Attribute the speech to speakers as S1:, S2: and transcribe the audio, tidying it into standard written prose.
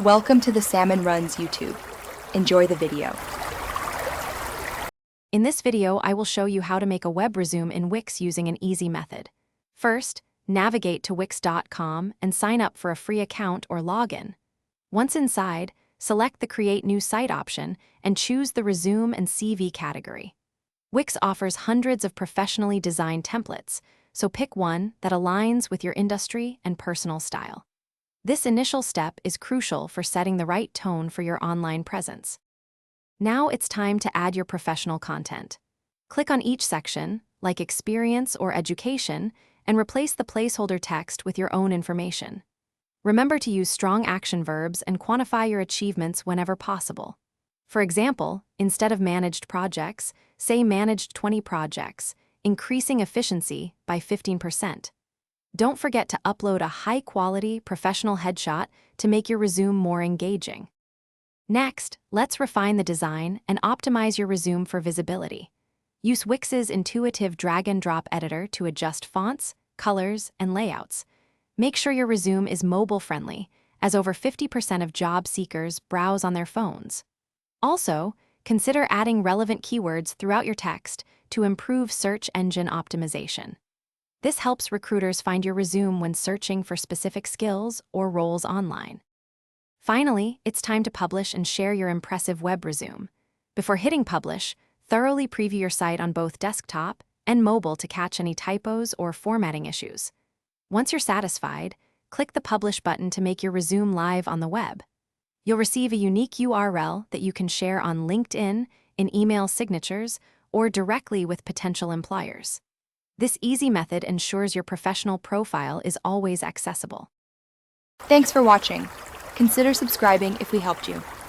S1: Welcome to the Salmon Runs YouTube. Enjoy the video.
S2: In this video, I will show you how to make a web resume in Wix using an easy method. First, navigate to wix.com and sign up for a free account or login. Once inside, select the Create New Site option and choose the Resume and CV category. Wix offers hundreds of professionally designed templates, so pick one that aligns with your industry and personal style. This initial step is crucial for setting the right tone for your online presence. Now it's time to add your professional content. Click on each section, like experience or education, and replace the placeholder text with your own information. Remember to use strong action verbs and quantify your achievements whenever possible. For example, instead of managed projects, say managed 20 projects, increasing efficiency by 15%. Don't forget to upload a high-quality, professional headshot to make your resume more engaging. Next, let's refine the design and optimize your resume for visibility. Use Wix's intuitive drag-and-drop editor to adjust fonts, colors, and layouts. Make sure your resume is mobile-friendly, as over 50% of job seekers browse on their phones. Also, consider adding relevant keywords throughout your text to improve search engine optimization. This helps recruiters find your resume when searching for specific skills or roles online. Finally, it's time to publish and share your impressive web resume. Before hitting publish, thoroughly preview your site on both desktop and mobile to catch any typos or formatting issues. Once you're satisfied, click the Publish button to make your resume live on the web. You'll receive a unique URL that you can share on LinkedIn, in email signatures, or directly with potential employers. This easy method ensures your professional profile is always accessible.
S1: Thanks for watching. Consider subscribing if we helped you.